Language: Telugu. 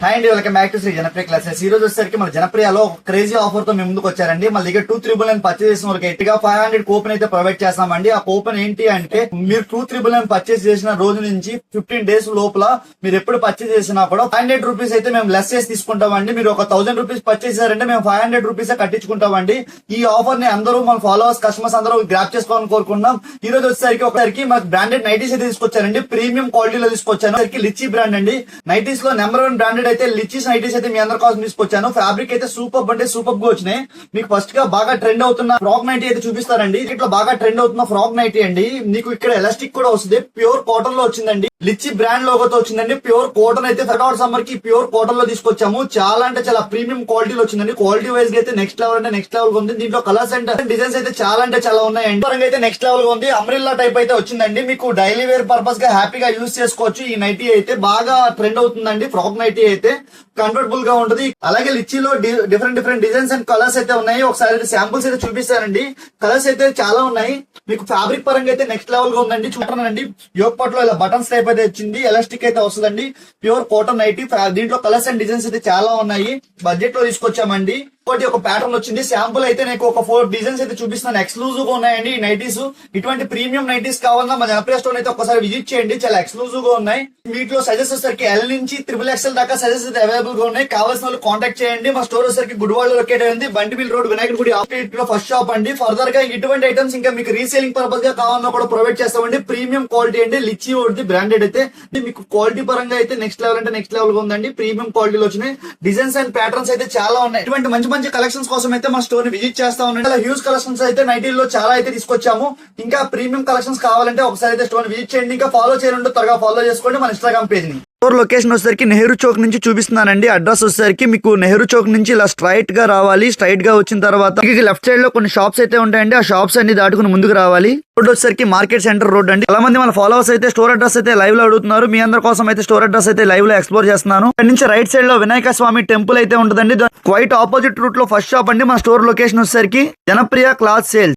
హాయ్ అండి, welcome back to Sri Janapriya classes. ఈ రోజు వచ్చేసరికి మన జనప్రియలో క్రేజీ ఆఫర్ తో మేము ముందుకు వచ్చారండి. మన దగ్గర 2,999 పర్చేస్ చేసిన వరకు ఎట్టిగా 500 కూపన్ అయితే ప్రొవైడ్ చేస్తామండి. ఆ కూపన్ ఏంటి అంటే, మీరు 2,999 పర్చేస్ చేసిన రోజు నుంచి 15 డేస్ లోపల మీరు ఎప్పుడు పర్చేస్ చేసినా కూడా 500 రూపీస్ అయితే మేము లెస్ చేసి తీసుకుంటామండి. మీరు ఒక 1000 రూపీస్ పర్చేస్ చేశారంటే మేము 500 రూపీస్ కట్టించుకుంటామండి. ఈ ఆఫర్ ని అందరూ మన ఫాలోవర్స్, కస్టమర్స్ అందరూ గ్రాప్ చేసుకోవాలని కోరుకుంటున్నాం. ఈ రోజు వచ్చేసరికి మాకు బ్రాండెడ్ నైటీస్ అయితే తీసుకొచ్చారండి. ప్రీమియం క్వాలిటీలో తీసుకొచ్చాను. లిచ్చి బ్రాండ్ అండి. నైటీస్ లో నెంబర్ 1 బ్రాండెడ్ అయితే లిచీస్ నైటీస్ అయితే మీ అందరి కోసం తీసుకొచ్చాను. ఫ్యాబ్రిక్ అయితే సూపర్ అంటే సూపర్ గా వచ్చినాయి. మీకు ఫస్ట్ గా బాగా ట్రెండ్ అవుతున్న ఫ్రాక్ నైటీ అయితే చూపిస్తారండి. ఇట్లా బాగా ట్రెండ్ అవుతున్న ఫ్రాక్ నైటీ అండి. మీకు ఇక్కడ ఎలాస్టిక్ కూడా వస్తుంది. ప్యూర్ కాటన్ లో వచ్చిందండి. లిచ్చి బ్రాండ్ లోగోతో వచ్చిందండి. ప్యూర్ కాటన్ అయితే ఫెబ్రవరి సమ్మర్ కి ప్యూర్ కాటన్ లో తీసుకొచ్చాము. చాలా అంటే చాలా ప్రీమియం క్వాలిటీలో వచ్చిందండి. క్వాలిటీ వైజ్ అయితే నెక్స్ట్ లెవెల్ అంటే నెక్స్ట్ లెవెల్ ఉంది. దీంట్లో కలర్స్ అండ్ డిజైన్స్ అయితే చాలా అంటే చాలా ఉన్నాయండి. పరంగా అయితే నెక్స్ట్ లెవెల్ గా ఉంది. అంబ్రెల్లా టైప్ అయితే వచ్చిందండి. మీకు డైలీ వేర్ పర్పస్ గా హ్యాపీగా యూజ్ చేసుకోవచ్చు. ఈ నైటీ అయితే బాగా ట్రెండ్ అవుతుందండి. ఫ్రాక్ నైటీ అయితే కంఫర్టబుల్ గా ఉంటుంది. అలాగే లిచ్చిలో డిఫరెంట్ డిజైన్స్ అండ్ కలర్స్ అయితే ఉన్నాయి. ఒకసారి అయితే శాంపుల్స్ అయితే చూపిస్తారండి. కలర్స్ అయితే చాలా ఉన్నాయి. మీకు ఫ్యాబ్రిక్ పరంగా అయితే నెక్స్ట్ లెవెల్ గా ఉందండి. చూడండి, యోగ్ పాట్ లో ఇలా బటన్స్ టైప్ అయితే వచ్చింది. ఎలాస్టిక్ అయితే వస్తుందండి. Pure cotton nightie. దీంట్లో కలర్స్ అండ్ డిజైన్స్ అయితే చాలా ఉన్నాయి. బడ్జెట్ లో తీసుకొచ్చామండి. ఇంకోటి ఒక ప్యాటర్న్ వచ్చింది. శాంపుల్ అయితే నేను ఒక 4 డిజైన్స్ అయితే చూపిస్తాను. ఎక్స్క్లూజివ్ గా ఉన్నాయండి ఈ నైటీస్. ఇటువంటి ప్రీమియం నైటీస్ కావాలన్నా మన జనప్రియ స్టోర్ అయితే ఒకసారి విజిట్ చేయండి. చాలా ఎక్స్క్లూజివ్ గా ఉన్నాయి. వీటిలో సైజెస్ వచ్చేసరికి L నుంచి XXL దాకా సైజెస్ అయితే అవైలబుల్ గా ఉన్నాయి. కావాల్సిన వాళ్ళు కాంటాక్ట్ చేయండి. మా స్టోర్ వచ్చేసరికి గుడివాడ లొకేట్ అయింది. బండిబిల్ రోడ్, వినాయకుడి గుడి ఆపోజిట్ లో ఫస్ట్ షాప్ అండి. ఫర్దర్ గా ఇటువంటి ఐటమ్స్ ఇంకా మీకు రీసేలింగ్ పర్పస్ గా కావాలన్నా కూడా ప్రొవైడ్ చేస్తామండి. ప్రీమియం క్వాలిటీ అండి. లిచ్చి ఒకటి బ్రాండెడ్ అయితే మీకు క్వాలిటీ పరంగా అయితే నెక్స్ట్ లెవెల్ అంటే నెక్స్ట్ లెవెల్ గా ఉందండి. ప్రీమియం క్వాలిటీలో వచ్చినాయి. డిజైన్స్ అండ్ ప్యాటర్న్స్ అయితే చాలా ఉన్నాయి. ఇటువంటి మంచి మంచి కలెక్షన్స్ కోసం అయితే మా స్టోర్ ని విజిట్ చేస్తా ఉండండి. అలా హ్యూజ్ కలెక్షన్స్ అయితే నైటీల్లో చాలా అయితే తీసుకొచ్చాము. ఇంకా ప్రీమియం కలెక్షన్స్ కావాలంటే ఒకసారి అయితే స్టోర్ ని విజిట్ చేయండి. ఇంకా ఫాలో చేయండి, త్వరగా ఫాలో చేసుకోండి మన ఇన్స్టాగ్రామ్ పేజ్ ని. స్టోర్ లొకేషన్ వచ్చేసరికి నెహ్రూ చౌక్ నుంచి చూపిస్తున్నానండి. అడ్రస్ వచ్చేసరికి మీకు నెహ్రూ చౌక్ నుంచి ఇలా స్ట్రైట్ గా రావాలి. స్ట్రైట్ గా వచ్చిన తర్వాత లెఫ్ట్ సైడ్ లో కొన్ని షాప్స్ అయితే ఉంటాయండి. ఆ షాప్స్ అన్ని దాటుకుని ముందుకు రావాలి. రోడ్ వచ్చేసరికి మార్కెట్ సెంటర్ రోడ్ అండి. చాలా మంది మన ఫాలోవర్స్ అయితే స్టోర్ అడ్రస్ అయితే లైవ్ లో అడుగుతున్నారు. మీ అందరి కోసం అయితే స్టోర్ అడ్రస్ అయితే లైవ్ లో ఎక్స్ప్లోర్ చేస్తున్నాను. ఇక్కడ నుంచి రైట్ సైడ్ లో వినాయక స్వామి టెంపుల్ అయితే ఉంటుందండి. క్వైట్ ఆపోజిట్ రూట్ లో ఫస్ట్ షాప్ అండి. మన స్టోర్ లొకేషన్ వచ్చేసరికి జనప్రియ క్లాత్ సేల్స్.